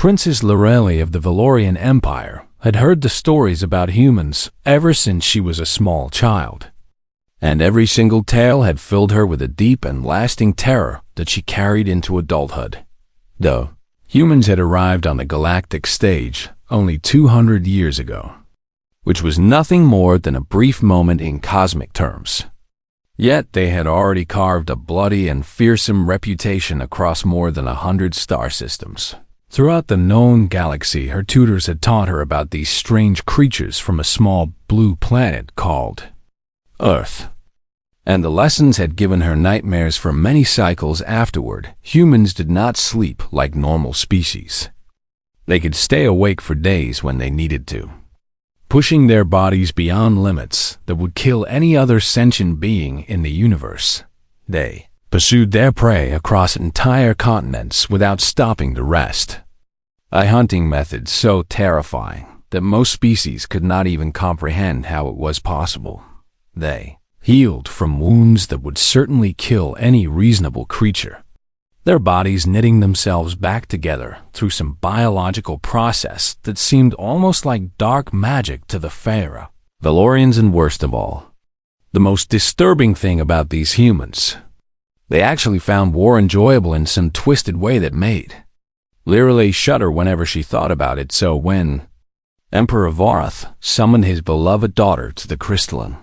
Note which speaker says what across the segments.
Speaker 1: Princess Lorelei of the Valorian Empire had heard the stories about humans ever since she was a small child, and every single tale had filled her with a deep and lasting terror that she carried into adulthood. Though humans had arrived on the galactic stage only 200 years ago, which was nothing more than a brief moment in cosmic terms. Yet they had already carved a bloody and fearsome reputation across more than 100 star systems. Throughout the known galaxy, her tutors had taught her about these strange creatures from a small blue planet called Earth. And the lessons had given her nightmares for many cycles afterward. Humans did not sleep like normal species. They could stay awake for days when they needed to, pushing their bodies beyond limits that would kill any other sentient being in the universe. They pursued their prey across entire continents without stopping to rest. A hunting method so terrifying that most species could not even comprehend how it was possible. They healed from wounds that would certainly kill any reasonable creature, their bodies knitting themselves back together through some biological process that seemed almost like dark magic to the Pharaoh. Valorians, and worst of all, the most disturbing thing about these humans, they actually found war enjoyable in some twisted way that made Lorelei shudder whenever she thought about it. So when Emperor Varath summoned his beloved daughter to the crystalline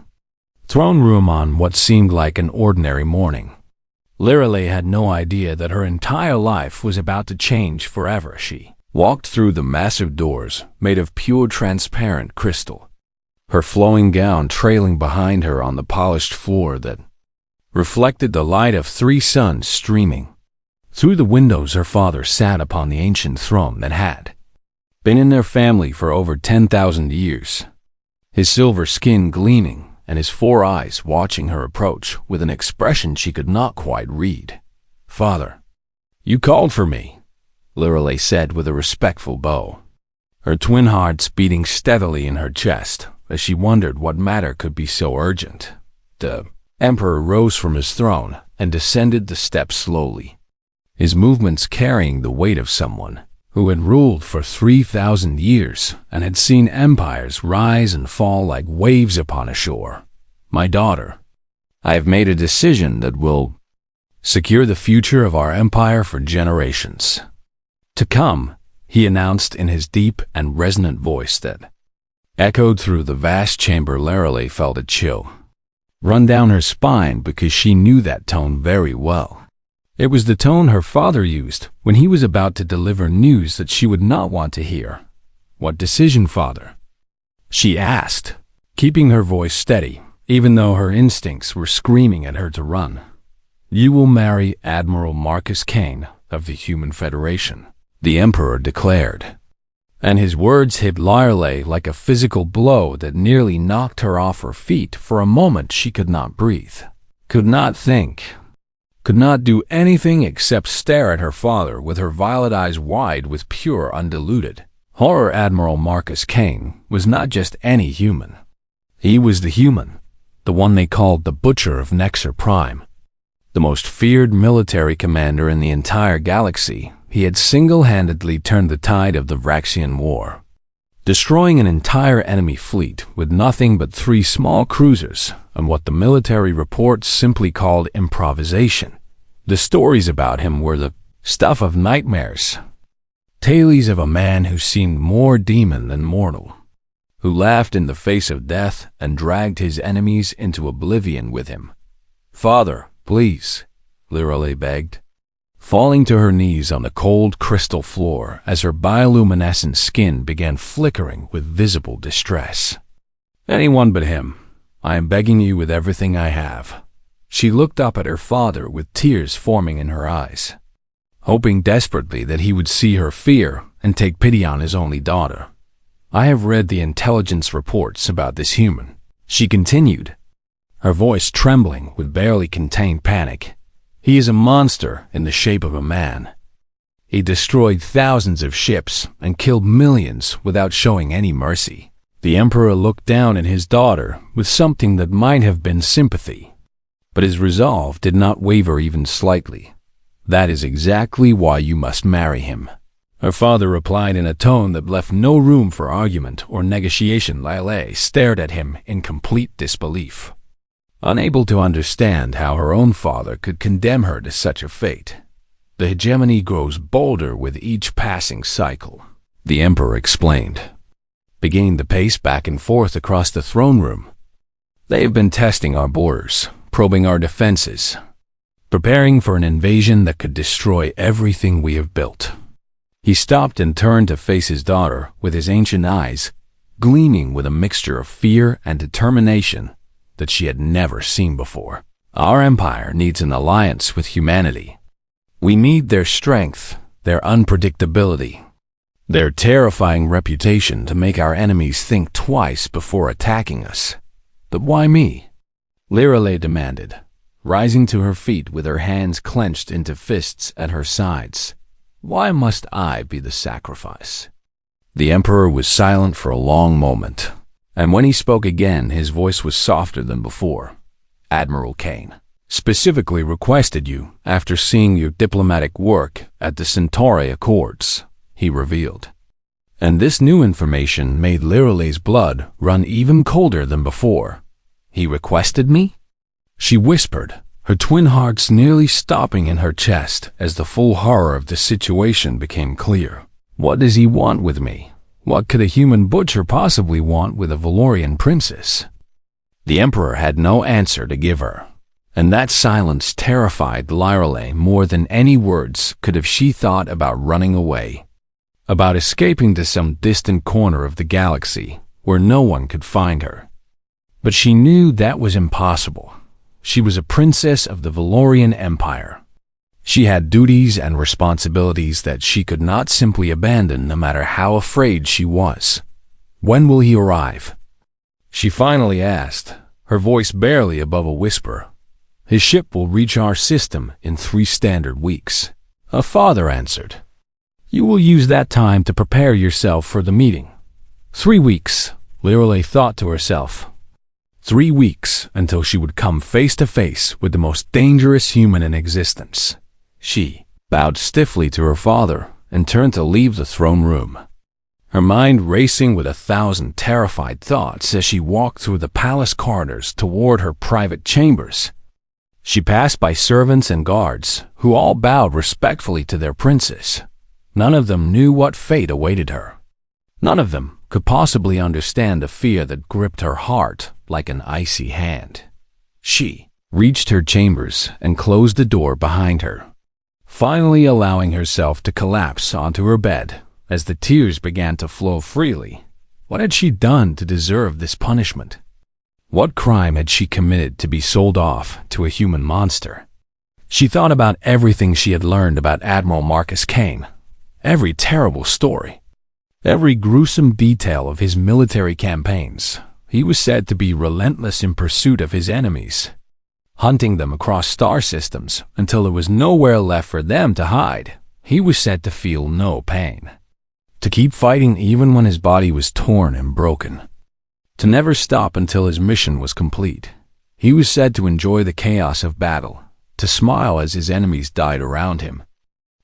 Speaker 1: throne room on what seemed like an ordinary morning, Lorelei had no idea that her entire life was about to change forever. She walked through the massive doors made of pure transparent crystal, her flowing gown trailing behind her on the polished floor that reflected the light of 3 suns streaming through the windows. Her father sat upon the ancient throne that had been in their family for over 10,000 years, his silver skin gleaming and his 4 eyes watching her approach with an expression she could not quite read. "Father, you called for me," Lorelei said with a respectful bow, her twin hearts beating steadily in her chest as she wondered what matter could be so urgent. The Emperor rose from his throne and descended the steps slowly, his movements carrying the weight of someone who had ruled for 3,000 years and had seen empires rise and fall like waves upon a shore. "My daughter, I have made a decision that will secure the future of our empire for generations to come," he announced in his deep and resonant voice that echoed through the vast chamber. Lorelei felt a chill run down her spine because she knew that tone very well. It was the tone her father used when he was about to deliver news that she would not want to hear. "What decision, father?" she asked, keeping her voice steady, even though her instincts were screaming at her to run. "You will marry Admiral Kaine of the Human Federation," the Emperor declared, and his words hit Lorelei like a physical blow that nearly knocked her off her feet. For a moment she could not breathe, could not think, could not do anything except stare at her father with her violet eyes wide with pure, undiluted horror. Admiral Kaine was not just any human. He was the human, the one they called the Butcher of Nexer Prime, the most feared military commander in the entire galaxy. He had single-handedly turned the tide of the Vraxian War, destroying an entire enemy fleet with nothing but 3 small cruisers and what the military reports simply called improvisation. The stories about him were the stuff of nightmares, tales of a man who seemed more demon than mortal, who laughed in the face of death and dragged his enemies into oblivion with him. "Father, please," Lorelei begged, falling to her knees on the cold crystal floor as her bioluminescent skin began flickering with visible distress. "Anyone but him. I am begging you with everything I have." She looked up at her father with tears forming in her eyes, hoping desperately that he would see her fear and take pity on his only daughter. "I have read the intelligence reports about this human," she continued, her voice trembling with barely contained panic. "He is a monster in the shape of a man. He destroyed thousands of ships and killed millions without showing any mercy." The Emperor looked down at his daughter with something that might have been sympathy, but his resolve did not waver even slightly. "That is exactly why you must marry him," Her father replied in a tone that left no room for argument or negotiation. Lyle stared at him in complete disbelief, unable to understand how her own father could condemn her to such a fate. The hegemony grows bolder with each passing cycle, the Emperor explained, beginning to pace back and forth across the throne room. They have been testing our borders, probing our defenses, preparing for an invasion that could destroy everything we have built. He stopped and turned to face his daughter with his ancient eyes, gleaming with a mixture of fear and determination that she had never seen before. Our empire needs an alliance with humanity. We need their strength, their unpredictability, their terrifying reputation to make our enemies think twice before attacking us. But why me? Lirale demanded, rising to her feet with her hands clenched into fists at her sides. Why must I be the sacrifice? The Emperor was silent for a long moment, and when he spoke again, his voice was softer than before. Admiral Kaine specifically requested you after seeing your diplomatic work at the Centauri Accords, he revealed. And this new information made Lirale's blood run even colder than before. He requested me? She whispered, her twin hearts nearly stopping in her chest as the full horror of the situation became clear. What does he want with me? What could a human butcher possibly want with a Valorian princess? The Emperor had no answer to give her, and that silence terrified Lirale more than any words could if she thought about running away, about escaping to some distant corner of the galaxy where no one could find her. But she knew that was impossible. She was a princess of the Valorian Empire. She had duties and responsibilities that she could not simply abandon no matter how afraid she was. When will he arrive? She finally asked, her voice barely above a whisper. His ship will reach our system in 3 standard weeks. Her father answered. You will use that time to prepare yourself for the meeting. 3 weeks, Lirale thought to herself. 3 weeks until she would come face to face with the most dangerous human in existence. She bowed stiffly to her father and turned to leave the throne room, her mind racing with 1,000 terrified thoughts as she walked through the palace corridors toward her private chambers. She passed by servants and guards, who all bowed respectfully to their princess. None of them knew what fate awaited her. None of them could possibly understand the fear that gripped her heart like an icy hand. She reached her chambers and closed the door behind her, finally allowing herself to collapse onto her bed as the tears began to flow freely. What had she done to deserve this punishment? What crime had she committed to be sold off to a human monster? She thought about everything she had learned about Admiral Kaine, every terrible story, every gruesome detail of his military campaigns. He was said to be relentless in pursuit of his enemies, hunting them across star systems until there was nowhere left for them to hide. He was said to feel no pain, to keep fighting even when his body was torn and broken, to never stop until his mission was complete. He was said to enjoy the chaos of battle, to smile as his enemies died around him,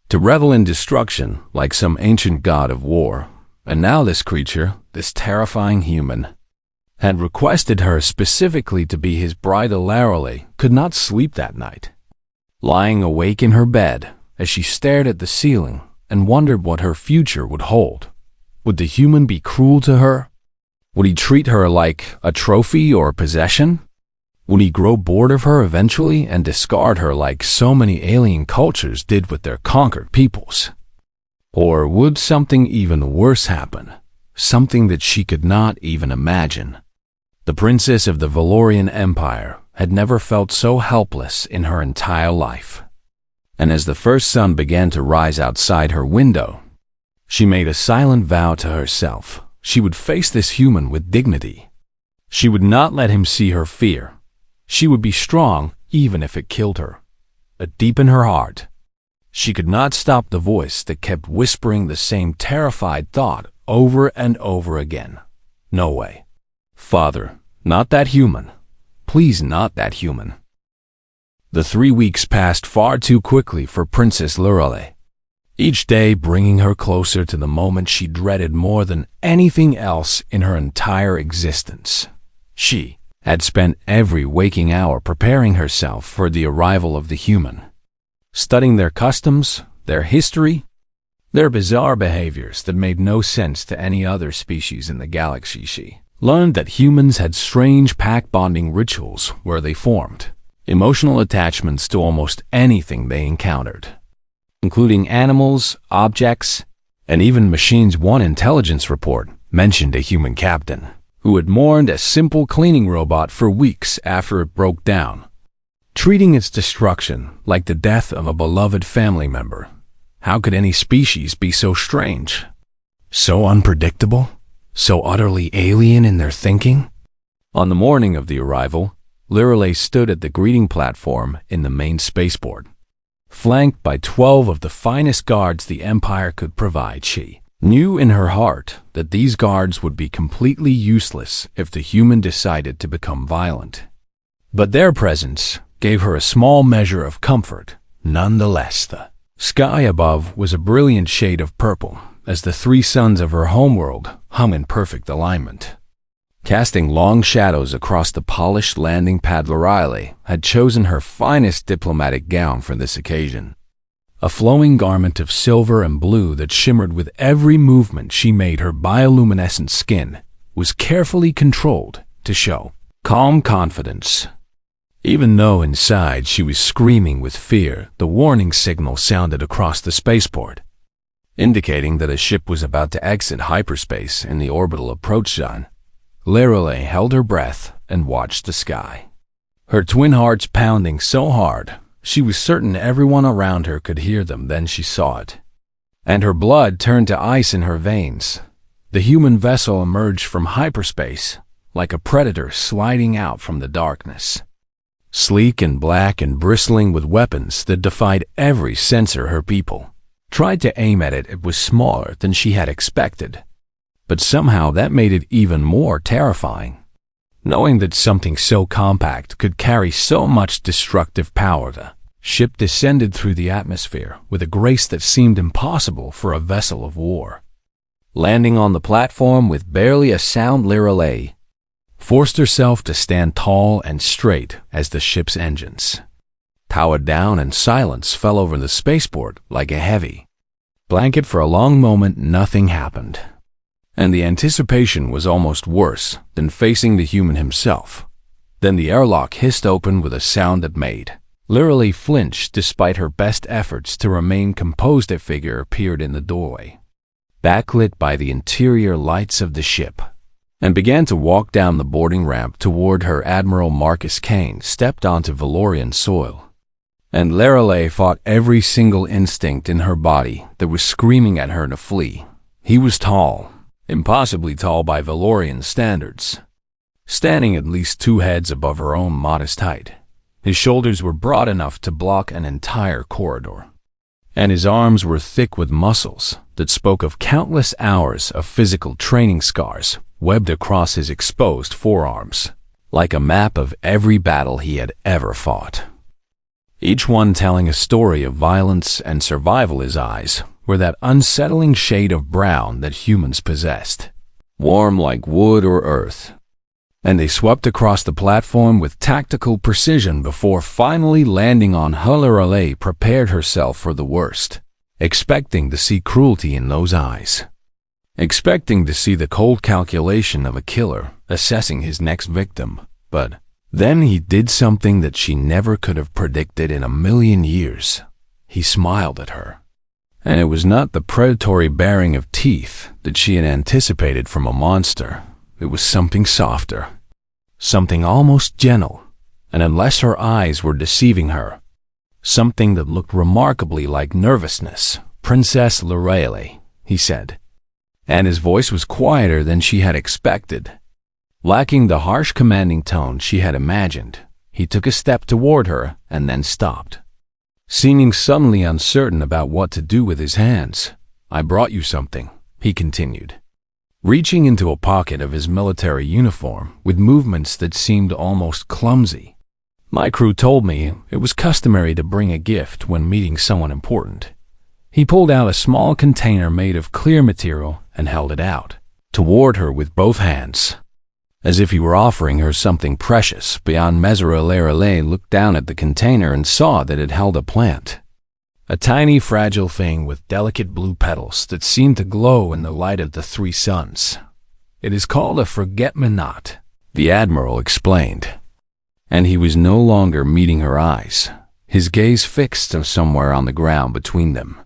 Speaker 1: to revel in destruction like some ancient god of war. And now this creature, this terrifying human, had requested her specifically to be his bride. Lirale could not sleep that night, lying awake in her bed as she stared at the ceiling and wondered what her future would hold. Would the human be cruel to her? Would he treat her like a trophy or a possession? Would he grow bored of her eventually and discard her like so many alien cultures did with their conquered peoples? Or would something even worse happen, something that she could not even imagine? The princess of the Valorian Empire had never felt so helpless in her entire life. And as the first sun began to rise outside her window, she made a silent vow to herself. She would face this human with dignity. She would not let him see her fear. She would be strong even if it killed her. But deep in her heart, she could not stop the voice that kept whispering the same terrified thought over and over again. No way. Father, not that human. Please, not that human. The 3 weeks passed far too quickly for Princess Lirale. each day bringing her closer to the moment she dreaded more than anything else in her entire existence. She had spent every waking hour preparing herself for the arrival of the human, studying their customs, their history, their bizarre behaviors that made no sense to any other species in the galaxy. She learned that humans had strange pack-bonding rituals where they formed emotional attachments to almost anything they encountered, including animals, objects, and even machines. One intelligence report mentioned a human captain who had mourned a simple cleaning robot for weeks after it broke down, treating its destruction like the death of a beloved family member. How could any species be so strange, so unpredictable, so utterly alien in their thinking? On the morning of the arrival, Lirelei stood at the greeting platform in the main spaceport, flanked by 12 of the finest guards the Empire could provide. She knew in her heart that these guards would be completely useless if the human decided to become violent. But their presence gave her a small measure of comfort. Nonetheless, the sky above was a brilliant shade of purple as the 3 suns of her homeworld hung in perfect alignment, casting long shadows across the polished landing pad. Lirelei had chosen her finest diplomatic gown for this occasion, a flowing garment of silver and blue that shimmered with every movement she made. Her bioluminescent skin was carefully controlled to show calm confidence. Even though inside she was screaming with fear, the warning signal sounded across the spaceport, indicating that a ship was about to exit hyperspace in the orbital approach zone. Lirelei held her breath and watched the sky, her twin hearts pounding so hard she was certain everyone around her could hear them. Then she saw it, and her blood turned to ice in her veins. The human vessel emerged from hyperspace like a predator sliding out from the darkness, sleek and black and bristling with weapons that defied every sensor. Her people tried to aim at it. It was smaller than she had expected, but somehow that made it even more terrifying. Knowing that something so compact could carry so much destructive power, the ship descended through the atmosphere with a grace that seemed impossible for a vessel of war. Landing on the platform with barely a sound, Lirelei forced herself to stand tall and straight as the ship's engines powered down and silence fell over the spaceport like a heavy blanket. For a long moment, nothing happened, and the anticipation was almost worse than facing the human himself. Then the airlock hissed open with a sound that made Lirelei flinch. Despite her best efforts to remain composed, a figure appeared in the doorway, backlit by the interior lights of the ship, and began to walk down the boarding ramp toward her. Admiral Kaine stepped onto Valorian soil, and Lirelei fought every single instinct in her body that was screaming at her to flee. He was tall, impossibly tall by Valorian standards, standing at least 2 heads above her own modest height. His shoulders were broad enough to block an entire corridor, and his arms were thick with muscles that spoke of countless hours of physical training. Scars webbed across his exposed forearms, like a map of every battle he had ever fought, each one telling a story of violence and survival. His eyes were that unsettling shade of brown that humans possessed, warm like wood or earth, and they swept across the platform with tactical precision before finally landing on her. Lirelei prepared herself for the worst, expecting to see cruelty in those eyes, expecting to see the cold calculation of a killer assessing his next victim. But then he did something that she never could have predicted in a million years. He smiled at her. And it was not the predatory baring of teeth that she had anticipated from a monster. It was something softer, something almost gentle, and unless her eyes were deceiving her, something that looked remarkably like nervousness. "Princess Lirelei," he said, and his voice was quieter than she had expected, lacking the harsh commanding tone she had imagined. He took a step toward her and then stopped, seeming suddenly uncertain about what to do with his hands. "I brought you something," he continued, reaching into a pocket of his military uniform with movements that seemed almost clumsy. "My crew told me it was customary to bring a gift when meeting someone important." He pulled out a small container made of clear material and held it out toward her with both hands, as if he were offering her something precious. Beyond Merciless looked down at the container and saw that it held a plant. A tiny, fragile thing with delicate blue petals that seemed to glow in the light of the three suns. It is called a forget-me-not, the Admiral explained. And he was no longer meeting her eyes, his gaze fixed somewhere on the ground between them.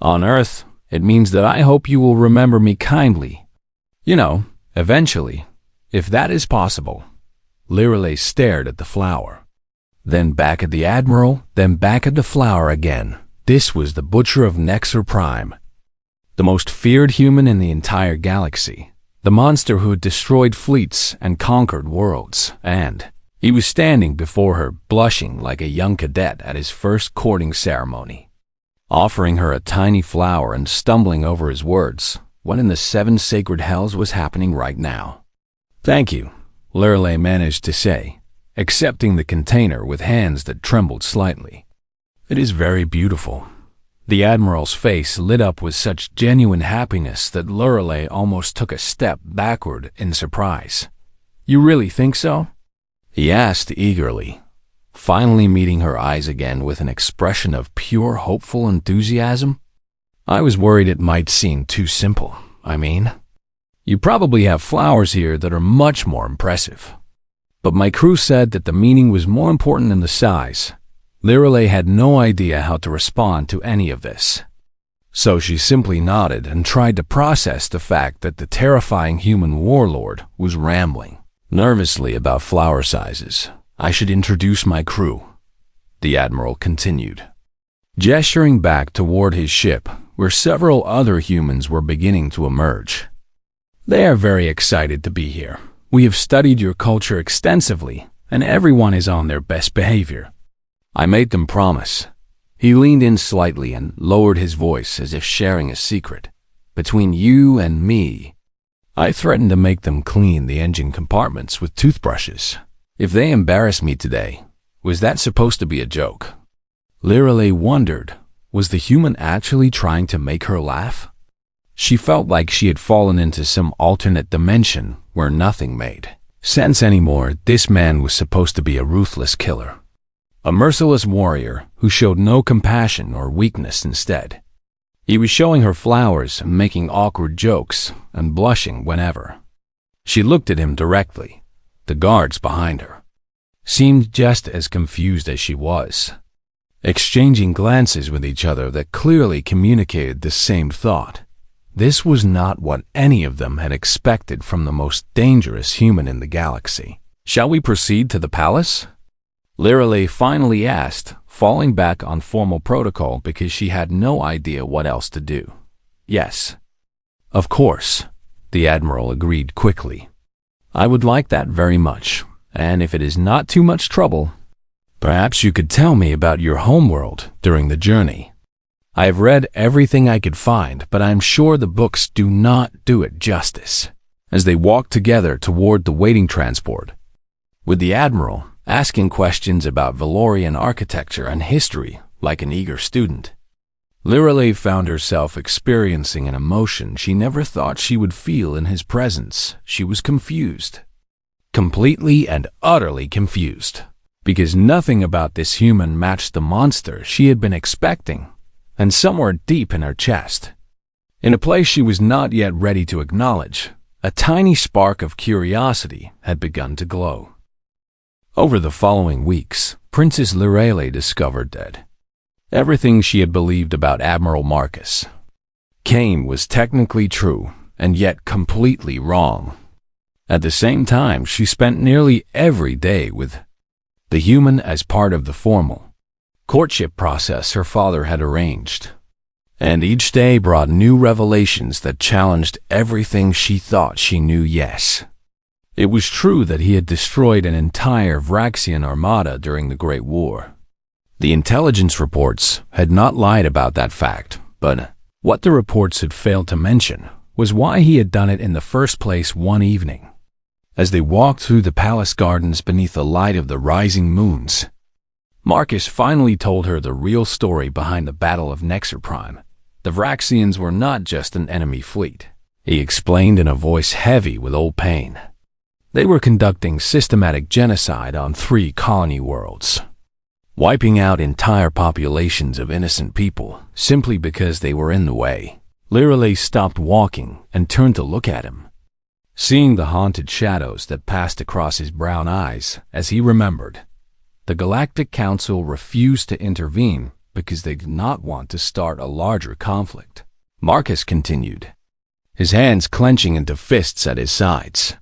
Speaker 1: On Earth, it means that I hope you will remember me kindly. You know, eventually, if that is possible. Lirelay stared at the flower. Then back at the Admiral, then back at the flower again. This was the Butcher of Nexer Prime, the most feared human in the entire galaxy, the monster who had destroyed fleets and conquered worlds, and he was standing before her, blushing like a young cadet at his first courting ceremony, offering her a tiny flower and stumbling over his words. What in the seven sacred hells was happening right now? Thank you, Lirelay managed to say, accepting the container with hands that trembled slightly. It is very beautiful. The Admiral's face lit up with such genuine happiness that Lirelay almost took a step backward in surprise. You really think so? He asked eagerly, finally meeting her eyes again with an expression of pure hopeful enthusiasm. I was worried it might seem too simple. You probably have flowers here that are much more impressive. But my crew said that the meaning was more important than the size. Lirelay had no idea how to respond to any of this. So she simply nodded and tried to process the fact that the terrifying human warlord was rambling nervously about flower sizes. I should introduce my crew, the Admiral continued, gesturing back toward his ship, where several other humans were beginning to emerge. They are very excited to be here. We have studied your culture extensively, and everyone is on their best behavior. I made them promise. He leaned in slightly and lowered his voice as if sharing a secret. Between you and me, I threatened to make them clean the engine compartments with toothbrushes. If they embarrass me today, was that supposed to be a joke? Lirelay wondered, was the human actually trying to make her laugh? She felt like she had fallen into some alternate dimension where nothing made sense anymore. This man was supposed to be a ruthless killer, a merciless warrior who showed no compassion or weakness. Instead, he was showing her flowers and making awkward jokes and blushing whenever she looked at him directly. The guards behind her seemed just as confused as she was, exchanging glances with each other that clearly communicated the same thought. This was not what any of them had expected from the most dangerous human in the galaxy. Shall we proceed to the palace? Lirelay finally asked, falling back on formal protocol because she had no idea what else to do. Yes. Of course, the Admiral agreed quickly. I would like that very much, and if it is not too much trouble, perhaps you could tell me about your homeworld during the journey. I have read everything I could find, but I am sure the books do not do it justice. As they walked together toward the waiting transport, with the Admiral asking questions about Valorian architecture and history like an eager student, Lirelay found herself experiencing an emotion she never thought she would feel in his presence. She was confused. Completely and utterly confused, because nothing about this human matched the monster she had been expecting. And somewhere deep in her chest, in a place she was not yet ready to acknowledge, a tiny spark of curiosity had begun to glow. Over the following weeks, Princess Lirelay discovered that everything she had believed about Admiral Marcus Kaine was technically true and yet completely wrong. At the same time, she spent nearly every day with the human as part of the formal courtship process her father had arranged, and each day brought new revelations that challenged everything she thought she knew. Yes, it was true that he had destroyed an entire Vraxian armada during the Great War. The intelligence reports had not lied about that fact, but what the reports had failed to mention was why he had done it in the first place. One evening, as they walked through the palace gardens beneath the light of the rising moons, Marcus finally told her the real story behind the Battle of Nexer Prime. The Vraxians were not just an enemy fleet, he explained in a voice heavy with old pain. They were conducting systematic genocide on 3 colony worlds, wiping out entire populations of innocent people simply because they were in the way. Lirale stopped walking and turned to look at him, seeing the haunted shadows that passed across his brown eyes as he remembered. The Galactic Council refused to intervene because they did not want to start a larger conflict. Marcus continued, his hands clenching into fists at his sides.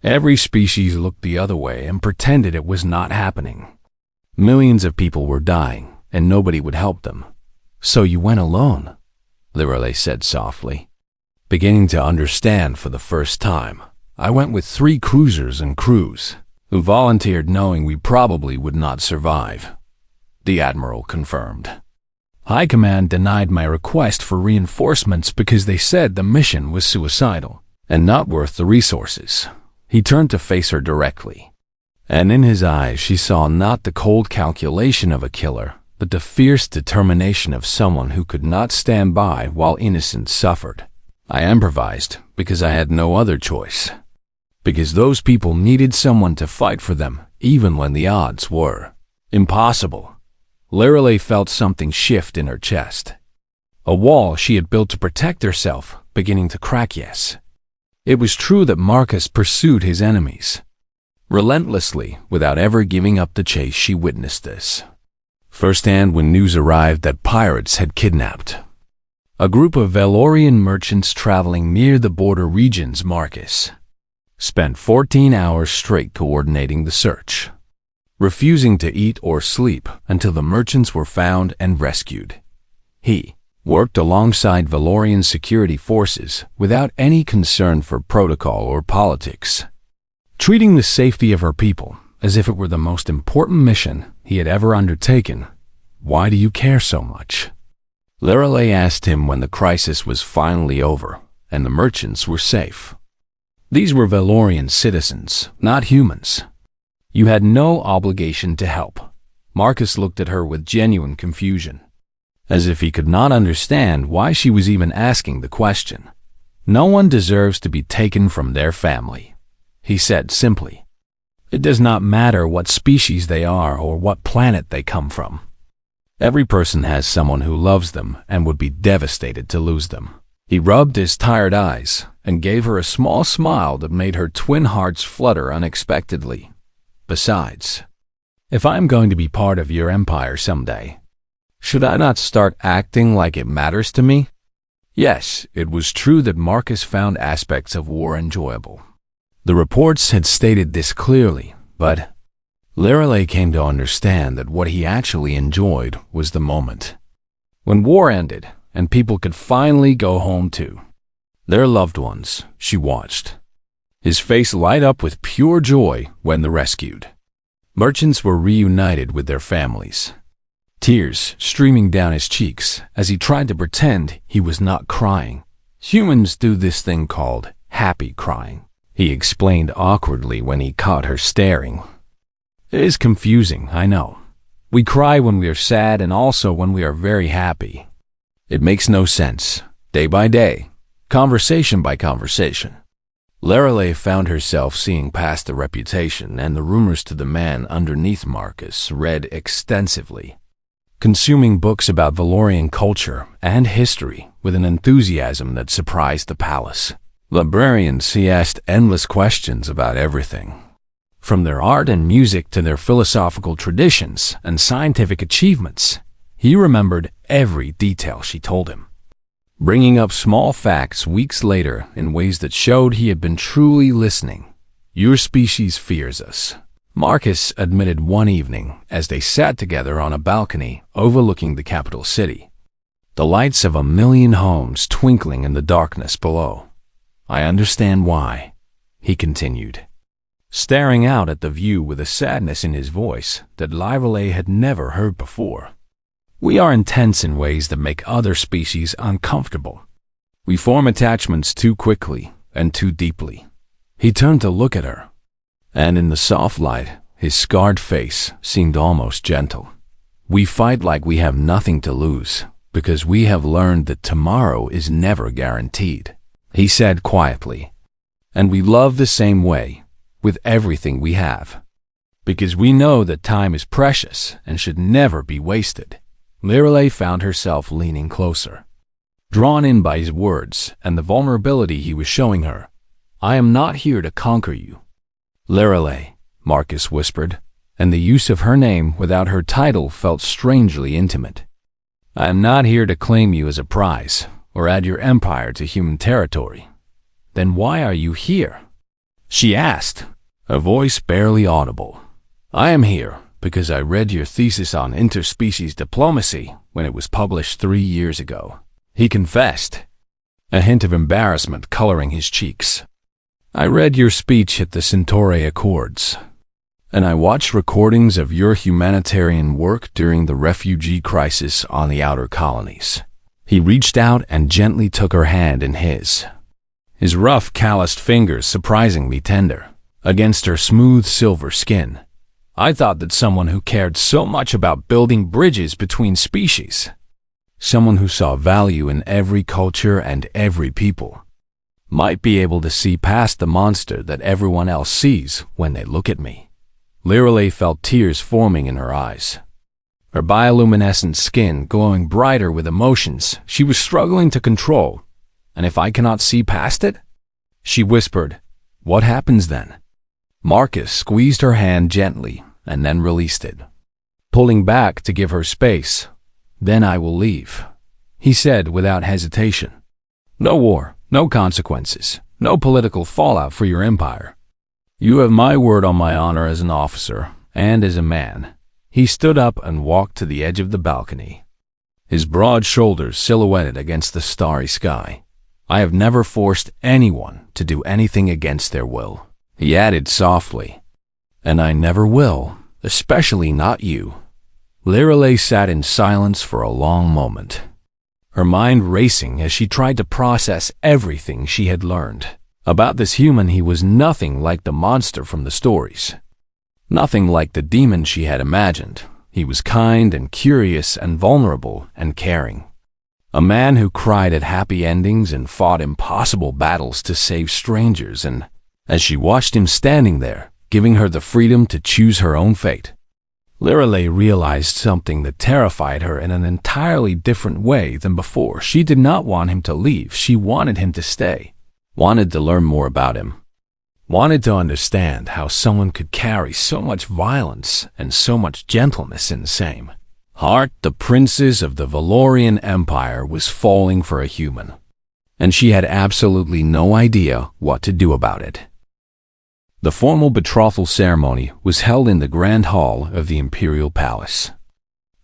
Speaker 1: Every species looked the other way and pretended it was not happening. Millions of people were dying, and nobody would help them. So you went alone, Lirale said softly. Beginning to understand for the first time, I went with 3 cruisers and crews, who volunteered knowing we probably would not survive, the Admiral confirmed. High Command denied my request for reinforcements because they said the mission was suicidal and not worth the resources. He turned to face her directly, and in his eyes she saw not the cold calculation of a killer, but the fierce determination of someone who could not stand by while innocents suffered. I improvised because I had no other choice, because those people needed someone to fight for them even when the odds were impossible. Lirale felt something shift in her chest. A wall she had built to protect herself beginning to crack. Yes, it was true that Marcus pursued his enemies relentlessly without ever giving up the chase. She witnessed this firsthand when news arrived that pirates had kidnapped a group of Valorian merchants traveling near the border regions. Marcus spent 14 hours straight coordinating the search, refusing to eat or sleep until the merchants were found and rescued. He worked alongside Valorian security forces without any concern for protocol or politics, treating the safety of her people as if it were the most important mission he had ever undertaken. Why do you care so much? Lirale asked him when the crisis was finally over and the merchants were safe. These were Valorian citizens, not humans. You had no obligation to help. Marcus looked at her with genuine confusion, as if he could not understand why she was even asking the question. No one deserves to be taken from their family, he said simply. It does not matter what species they are or what planet they come from. Every person has someone who loves them and would be devastated to lose them. He rubbed his tired eyes and gave her a small smile that made her twin hearts flutter unexpectedly. Besides, if I'm going to be part of your empire someday, should I not start acting like it matters to me? Yes, it was true that Marcus found aspects of war enjoyable. The reports had stated this clearly, but Lirale came to understand that what he actually enjoyed was the moment when war ended and people could finally go home to their loved ones. She watched his face light up with pure joy when the rescued merchants were reunited with their families, tears streaming down his cheeks as he tried to pretend he was not crying. Humans do this thing called happy crying, he explained awkwardly when he caught her staring. It is confusing, I know. We cry when we are sad and also when we are very happy. It makes no sense, day by day, conversation by conversation. Lirale found herself seeing past the reputation and the rumors to the man underneath Marcus read extensively, consuming books about Valorian culture and history with an enthusiasm that surprised the palace. Librarians, he asked endless questions about everything, from their art and music to their philosophical traditions and scientific achievements. He remembered every detail she told him, bringing up small facts weeks later in ways that showed he had been truly listening. Your species fears us, Marcus admitted one evening as they sat together on a balcony overlooking the capital city, the lights of 1,000,000 homes twinkling in the darkness below. I understand why, he continued, staring out at the view with a sadness in his voice that Lirale had never heard before. We are intense in ways that make other species uncomfortable. We form attachments too quickly and too deeply. He turned to look at her, and in the soft light, his scarred face seemed almost gentle. We fight like we have nothing to lose, because we have learned that tomorrow is never guaranteed," he said quietly. "And we love the same way, with everything we have, because we know that time is precious and should never be wasted." Lirelei found herself leaning closer, drawn in by his words and the vulnerability he was showing her. "I am not here to conquer you, Lirelei," Marcus whispered, and the use of her name without her title felt strangely intimate. "I am not here to claim you as a prize or add your empire to human territory." "Then why are you here?" she asked, a voice barely audible. "I am here because I read your thesis on interspecies diplomacy when it was published 3 years ago," he confessed, a hint of embarrassment coloring his cheeks. "I read your speech at the Centauri Accords, and I watched recordings of your humanitarian work during the refugee crisis on the outer colonies." He reached out and gently took her hand in his rough, calloused fingers surprisingly tender against her smooth silver skin. "I thought that someone who cared so much about building bridges between species, someone who saw value in every culture and every people, might be able to see past the monster that everyone else sees when they look at me." Lirelei felt tears forming in her eyes, her bioluminescent skin glowing brighter with emotions she was struggling to control. "And if I cannot see past it?" she whispered. "What happens then?" Marcus squeezed her hand gently and then released it, pulling back to give her space. "Then I will leave," he said without hesitation. "No war, no consequences, no political fallout for your empire. You have my word on my honor as an officer and as a man." He stood up and walked to the edge of the balcony, his broad shoulders silhouetted against the starry sky. "I have never forced anyone to do anything against their will," he added softly. "And I never will, especially not you." Lirelei sat in silence for a long moment, her mind racing as she tried to process everything she had learned. About this human, he was nothing like the monster from the stories, nothing like the demon she had imagined. He was kind and curious and vulnerable and caring. A man who cried at happy endings and fought impossible battles to save strangers. And as she watched him standing there, giving her the freedom to choose her own fate, Lirelei realized something that terrified her in an entirely different way than before. She did not want him to leave. She wanted him to stay, wanted to learn more about him, wanted to understand how someone could carry so much violence and so much gentleness in the same heart. The princess of the Valorian Empire was falling for a human, and she had absolutely no idea what to do about it. The formal betrothal ceremony was held in the Grand Hall of the Imperial Palace,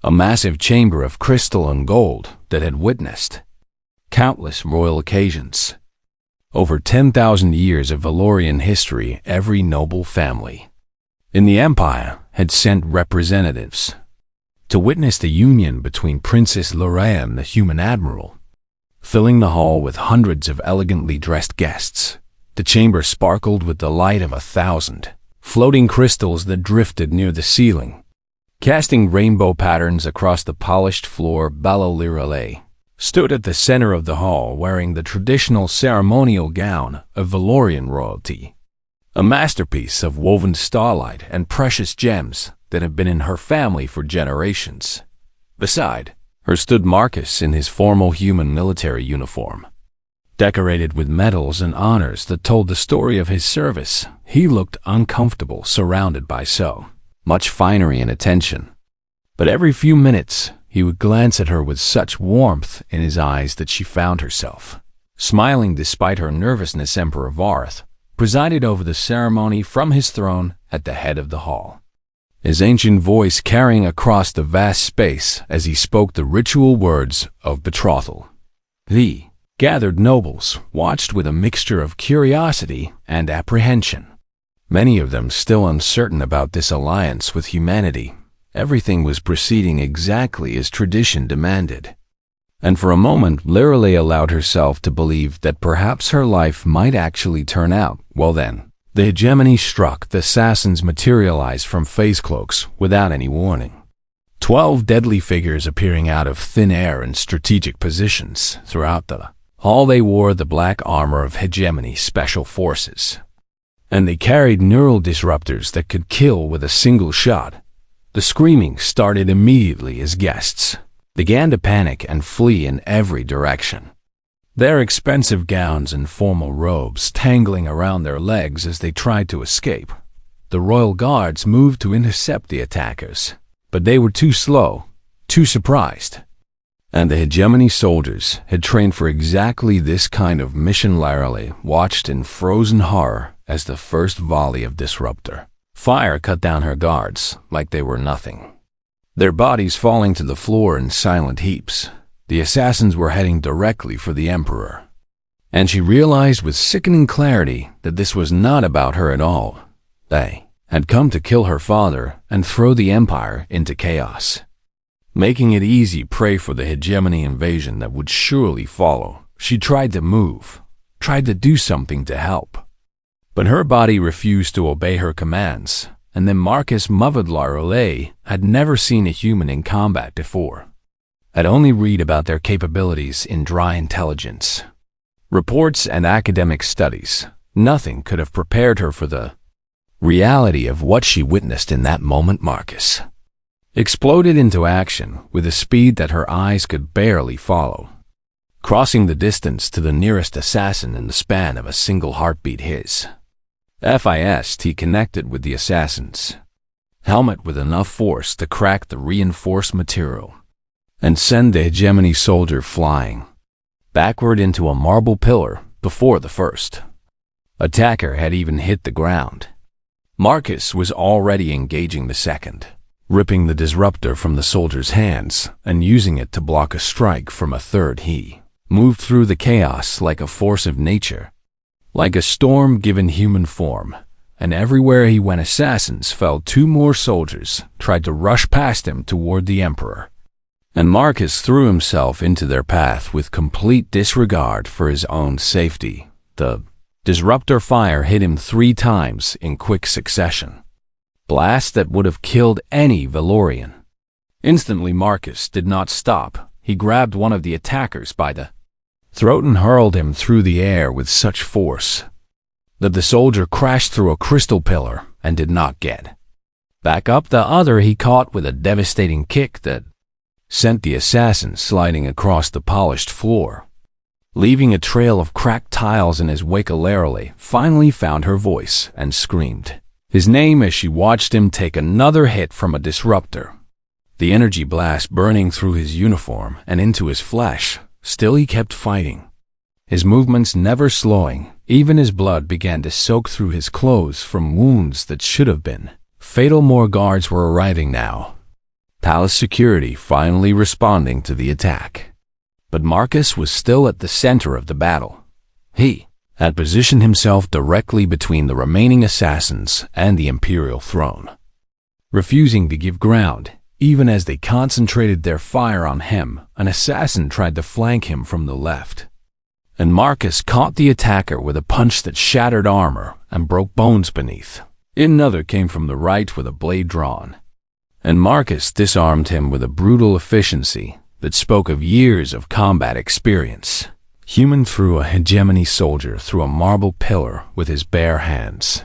Speaker 1: a massive chamber of crystal and gold that had witnessed countless royal occasions. Over 10,000 years of Valorian history, every noble family in the Empire had sent representatives to witness the union between Princess Lorraine, the human admiral, filling the hall with hundreds of elegantly dressed guests. The chamber sparkled with the light of 1,000 floating crystals that drifted near the ceiling, casting rainbow patterns across the polished floor. Lirelei stood at the center of the hall wearing the traditional ceremonial gown of Valorian royalty, a masterpiece of woven starlight and precious gems that have been in her family for generations. Beside her stood Marcus in his formal human military uniform, decorated with medals and honors that told the story of his service. He looked uncomfortable surrounded by so much finery and attention, but every few minutes he would glance at her with such warmth in his eyes that she found herself smiling despite her nervousness. Emperor Varth presided over the ceremony from his throne at the head of the hall, his ancient voice carrying across the vast space as he spoke the ritual words of betrothal. The gathered nobles watched with a mixture of curiosity and apprehension, many of them still uncertain about this alliance with humanity. Everything was proceeding exactly as tradition demanded, and for a moment Lirelei allowed herself to believe that perhaps her life might actually turn out well. Then the hegemony struck. The assassins materialized from face cloaks without any warning. 12 deadly figures appearing out of thin air in strategic positions throughout the hall. They wore the black armor of Hegemony Special Forces, and they carried neural disruptors that could kill with a single shot. The screaming started immediately as guests began to panic and flee in every direction, their expensive gowns and formal robes tangling around their legs as they tried to escape. The royal guards moved to intercept the attackers, but they were too slow, too surprised. And the Hegemony soldiers had trained for exactly this kind of mission. Larry watched in frozen horror as the first volley of disruptor fire cut down her guards like they were nothing, their bodies falling to the floor in silent heaps. The assassins were heading directly for the Emperor, and she realized with sickening clarity that this was not about her at all. They had come to kill her father and throw the Empire into chaos, making it easy prey for the Hegemony invasion that would surely follow. She tried to move, tried to do something to help, but her body refused to obey her commands. And then Marcus Larolay had never seen a human in combat before, had only read about their capabilities in dry intelligence reports and academic studies. Nothing could have prepared her for the reality of what she witnessed in that moment. Marcus exploded into action with a speed that her eyes could barely follow, crossing the distance to the nearest assassin in the span of a single heartbeat. His FIST connected with the assassin's helmet with enough force to crack the reinforced material and send the Hegemony soldier flying backward into a marble pillar before the first attacker had even hit the ground. Marcus was already engaging the second, ripping the disruptor from the soldier's hands and using it to block a strike from a third. He moved through the chaos like a force of nature, like a storm given human form, and everywhere he went assassins fell. 2 more soldiers tried to rush past him toward the Emperor, and Marcus threw himself into their path with complete disregard for his own safety. The disruptor fire hit him 3 times in quick succession, blasts that would have killed any Valorian. Instantly, Marcus did not stop. He grabbed one of the attackers by the throat and hurled him through the air with such force that the soldier crashed through a crystal pillar and did not get back up. The other he caught with a devastating kick that sent the assassin sliding across the polished floor, leaving a trail of cracked tiles in his wake. Larry finally found her voice and screamed his name as she watched him take another hit from a disruptor, the energy blast burning through his uniform and into his flesh. Still he kept fighting, his movements never slowing. Even his blood began to soak through his clothes from wounds that should have been fatal. More guards were arriving now, palace security finally responding to the attack. But Marcus was still at the center of the battle. He had positioned himself directly between the remaining assassins and the imperial throne, refusing to give ground. Even as they concentrated their fire on him, an assassin tried to flank him from the left, and Marcus caught the attacker with a punch that shattered armor and broke bones beneath. Another came from the right with a blade drawn, and Marcus disarmed him with a brutal efficiency that spoke of years of combat experience. Human threw a Hegemony soldier through a marble pillar with his bare hands,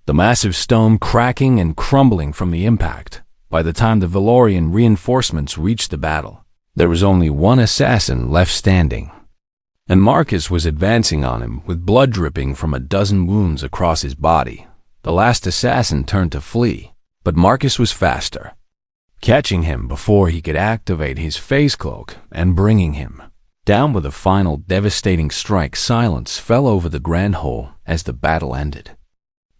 Speaker 1: the massive stone cracking and crumbling from the impact. By the time the Valorian reinforcements reached the battle, there was only 1 assassin left standing, and Marcus was advancing on him with blood dripping from a dozen wounds across his body. The last assassin turned to flee, but Marcus was faster, catching him before he could activate his face cloak and bringing him down with a final devastating strike. Silence fell over the grand hall as the battle ended,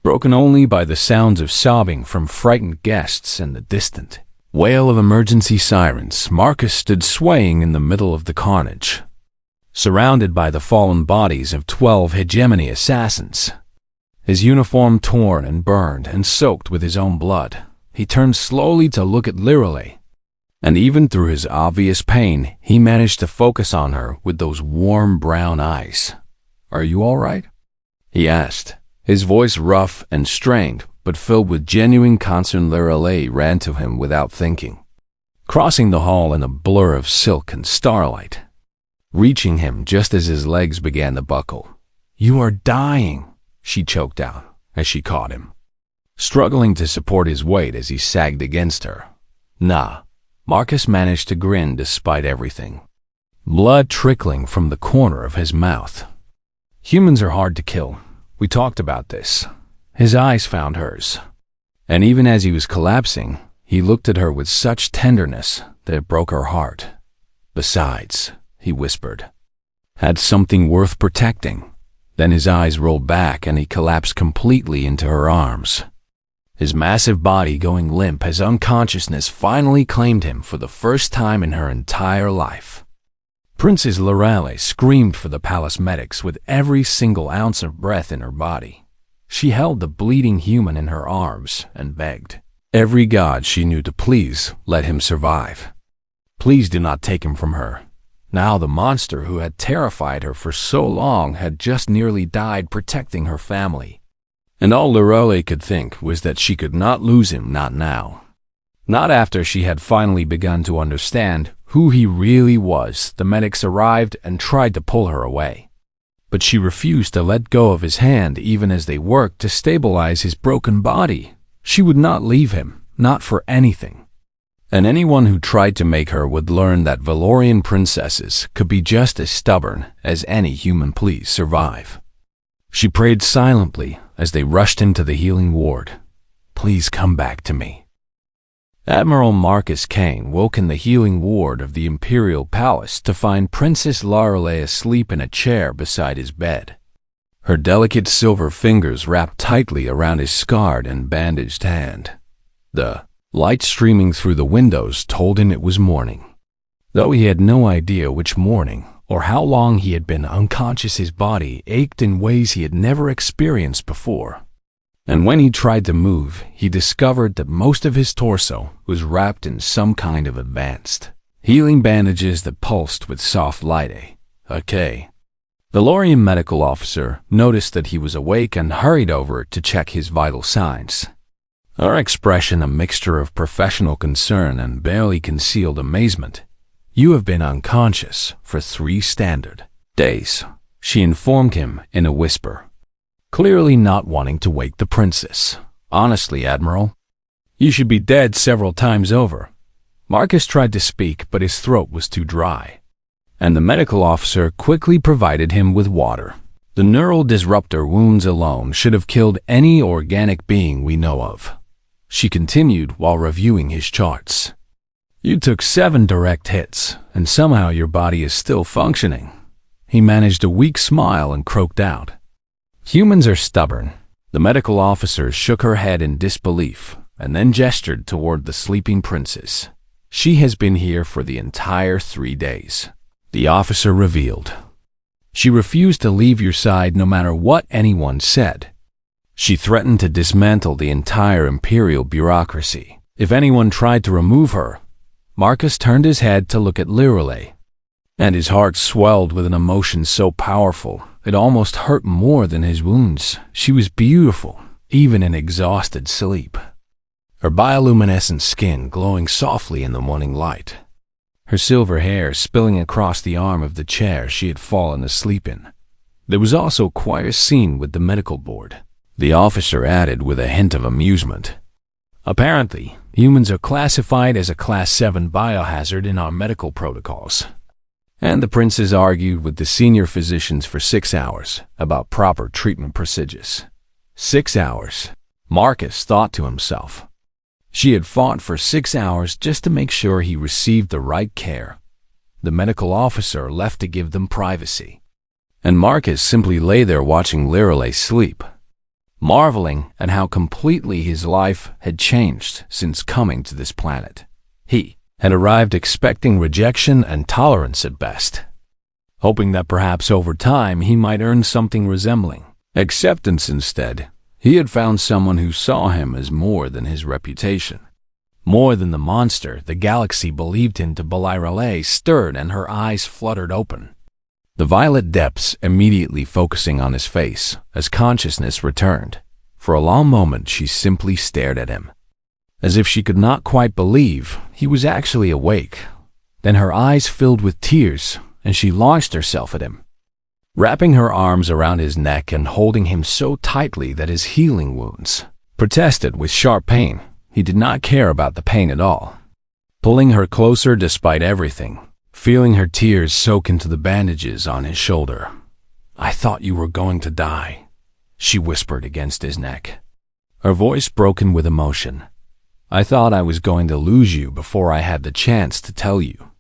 Speaker 1: broken only by the sounds of sobbing from frightened guests and the distant wail of emergency sirens. Marcus stood swaying in the middle of the carnage, surrounded by the fallen bodies of 12 Hegemony assassins, his uniform torn and burned and soaked with his own blood. He turned slowly to look at Larry, and even through his obvious pain, he managed to focus on her with those warm brown eyes. "Are you all right?" he asked, his voice rough and strained, but filled with genuine concern. Larry ran to him without thinking. crossing the hall in a blur of silk and starlight, reaching him just as his legs began to buckle. "You are dying," she choked out as she caught him, struggling to support his weight as he sagged against her. "Nah," Marcus managed to grin despite everything, blood trickling from the corner of his mouth. "Humans are hard to kill. We talked about this." His eyes found hers, and even as he was collapsing, he looked at her with such tenderness that it broke her heart. "Besides," he whispered, "had something worth protecting." Then his eyes rolled back and he collapsed completely into her arms, his massive body going limp as unconsciousness finally claimed him for the first time in her entire life. Princess Lorelei screamed for the palace medics with every single ounce of breath in her body. She held the bleeding human in her arms and begged every god she knew to please let him survive. Please do not take him from her. Now the monster who had terrified her for so long had just nearly died protecting her family. And all Lorelei could think was that she could not lose him, not now. Not after she had finally begun to understand who he really was. The medics arrived and tried to pull her away, but she refused to let go of his hand even as they worked to stabilize his broken body. She would not leave him, not for anything. And anyone who tried to make her would learn that Valorian princesses could be just as stubborn as any human. Please survive. She prayed silently as they rushed into the healing ward. Please come back to me. Admiral Marcus Kaine woke in the healing ward of the Imperial Palace to find Princess Lorelei asleep in a chair beside his bed, her delicate silver fingers wrapped tightly around his scarred and bandaged hand. The light streaming through the windows told him it was morning. Though he had no idea which morning or how long he had been unconscious, his body ached in ways he had never experienced before. And when he tried to move, he discovered that most of his torso was wrapped in some kind of advanced healing bandages that pulsed with soft light. Okay. The Valorian medical officer noticed that he was awake and hurried over to check his vital signs. Her expression a mixture of professional concern and barely concealed amazement. "You have been unconscious for 3 standard days," she informed him in a whisper, clearly not wanting to wake the princess. "Honestly, Admiral, you should be dead several times over." Marcus tried to speak, but his throat was too dry, and the medical officer quickly provided him with water. "The neural disruptor wounds alone should have killed any organic being we know of," she continued while reviewing his charts. "You took 7 direct hits, and somehow your body is still functioning." He managed a weak smile and croaked out, "Humans are stubborn." The medical officer shook her head in disbelief and then gestured toward the sleeping princess. "She has been here for the entire 3 days," the officer revealed. "She refused to leave your side no matter what anyone said. She threatened to dismantle the entire imperial bureaucracy if anyone tried to remove her." Marcus turned his head to look at Lorelei, and his heart swelled with an emotion so powerful it almost hurt more than his wounds. She was beautiful, even in exhausted sleep, her bioluminescent skin glowing softly in the morning light, her silver hair spilling across the arm of the chair she had fallen asleep in. There was also quite a scene with the medical board, the officer added with a hint of amusement. "Apparently, humans are classified as a Class 7 biohazard in our medical protocols." And the princess argued with the senior physicians for 6 hours about proper treatment procedures. 6 hours, Marcus thought to himself. She had fought for 6 hours just to make sure he received the right care. The medical officer left to give them privacy, and Marcus simply lay there watching Lorelei sleep, marveling at how completely his life had changed since coming to this planet. He had arrived expecting rejection and tolerance at best, hoping that perhaps over time he might earn something resembling acceptance. Instead, he had found someone who saw him as more than his reputation, more than the monster the galaxy believed him to be. Lorelei stirred and her eyes fluttered open, the violet depths immediately focusing on his face as consciousness returned. For a long moment she simply stared at him, as if she could not quite believe he was actually awake. Then her eyes filled with tears, and she launched herself at him, wrapping her arms around his neck and holding him so tightly that his healing wounds protested with sharp pain. He did not care about the pain at all, pulling her closer despite everything, feeling her tears soak into the bandages on his shoulder. "I thought you were going to die," she whispered against his neck, her voice broken with emotion. "I thought I was going to lose you before I had the chance to tell you."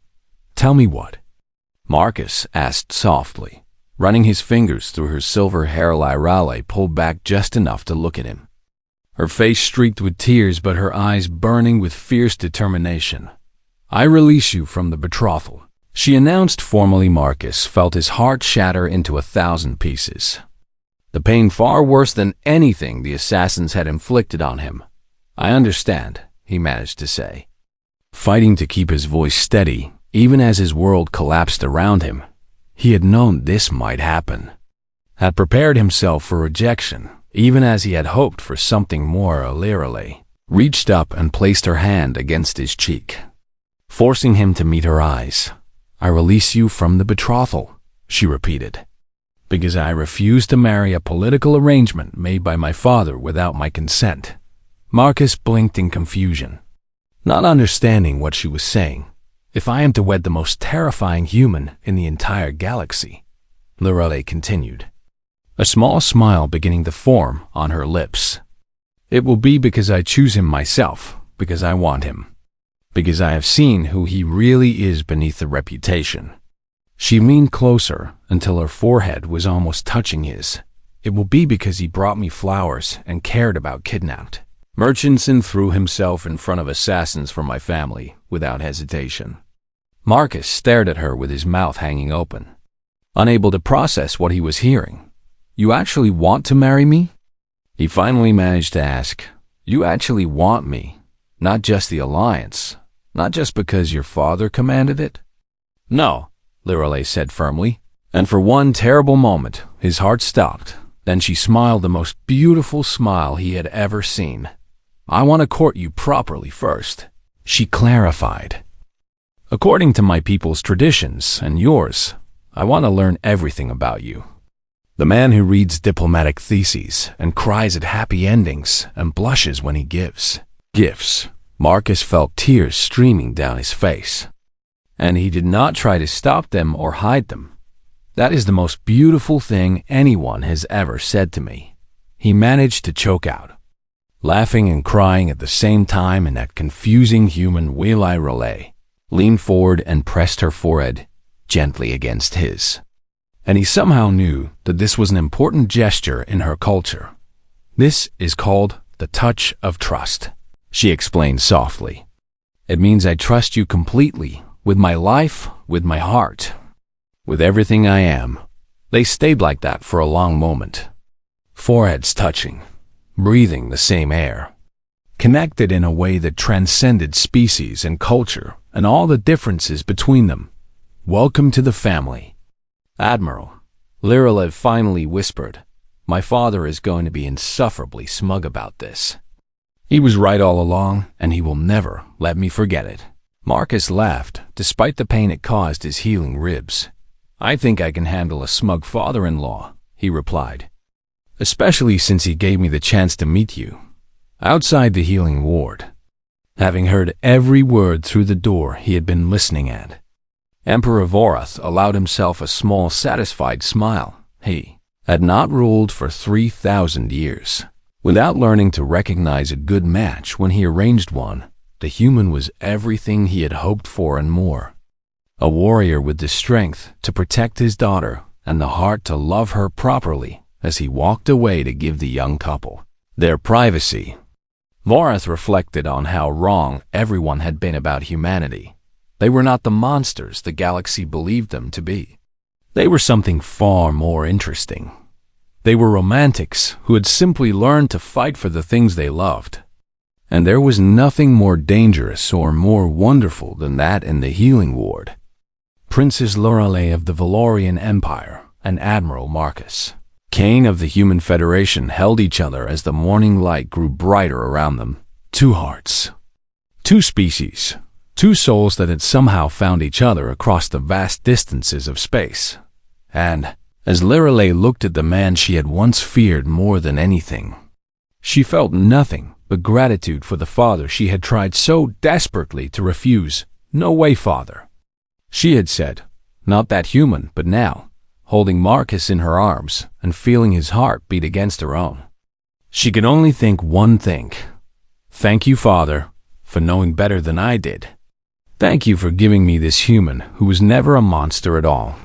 Speaker 1: "Tell me what?" Marcus asked softly, running his fingers through her silver hair. Lyrale pulled back just enough to look at him, her face streaked with tears but her eyes burning with fierce determination. "I release you from the betrothal," she announced formally. Marcus felt his heart shatter into 1,000 pieces, the pain far worse than anything the assassins had inflicted on him. "I understand," he managed to say, fighting to keep his voice steady even as his world collapsed around him. He had known this might happen, had prepared himself for rejection, even as he had hoped for something more. Lyrale reached up and placed her hand against his cheek, forcing him to meet her eyes. "I release you from the betrothal," she repeated, "because I refuse to marry a political arrangement made by my father without my consent." Marcus blinked in confusion, not understanding what she was saying. "If I am to wed the most terrifying human in the entire galaxy," Lyrale continued, a small smile beginning to form on her lips, "it will be because I choose him myself, because I want him, because I have seen who he really is beneath the reputation." She leaned closer until her forehead was almost touching his. "It will be because he brought me flowers and cared about kidnapped merchants and threw himself in front of assassins from my family without hesitation." Marcus stared at her with his mouth hanging open, unable to process what he was hearing. "You actually want to marry me?" he finally managed to ask. "You actually want me, not just the alliance, not just because your father commanded it?" "No," Lyrale said firmly, and for one terrible moment his heart stopped. Then she smiled the most beautiful smile he had ever seen. "I want to court you properly first," she clarified. "According to my people's traditions and yours, I want to learn everything about you. The man who reads diplomatic theses and cries at happy endings and blushes when he gives gifts." Marcus felt tears streaming down his face, and he did not try to stop them or hide them. "That is the most beautiful thing anyone has ever said to me," he managed to choke out, laughing and crying at the same time in that confusing human way. Lyrale leaned forward and pressed her forehead gently against his, and he somehow knew that this was an important gesture in her culture. "This is called the touch of trust," she explained softly. "It means I trust you completely, with my life, with my heart, with everything I am." They stayed like that for a long moment, foreheads touching, breathing the same air, connected in a way that transcended species and culture and all the differences between them. "Welcome to the family, Admiral," Lyrale finally whispered. "My father is going to be insufferably smug about this. He was right all along, and he will never let me forget it." Marcus laughed, despite the pain it caused his healing ribs. "I think I can handle a smug father-in-law," he replied, "especially since he gave me the chance to meet you outside the healing ward." Having heard every word through the door he had been listening at, Emperor Vorath allowed himself a small, satisfied smile. He had not ruled for 3,000 years without learning to recognize a good match when he arranged one. The human was everything he had hoped for and more. A warrior with the strength to protect his daughter and the heart to love her properly as he walked away to give the young couple their privacy. Vorath reflected on how wrong everyone had been about humanity. They were not the monsters the galaxy believed them to be. They were something far more interesting. They were romantics who had simply learned to fight for the things they loved. And there was nothing more dangerous or more wonderful than that in the healing ward. Princess Lyrale of the Valorian Empire and Admiral Marcus Kaine of the Human Federation held each other as the morning light grew brighter around them. Two hearts. Two species. Two souls that had somehow found each other across the vast distances of space. And, as Lorelei looked at the man she had once feared more than anything, she felt nothing but gratitude for the father she had tried so desperately to refuse. "No way, father," she had said. Not that human, but now, holding Marcus in her arms and feeling his heart beat against her own, she could only think one thing. "Thank you, Father, for knowing better than I did. Thank you for giving me this human who was never a monster at all."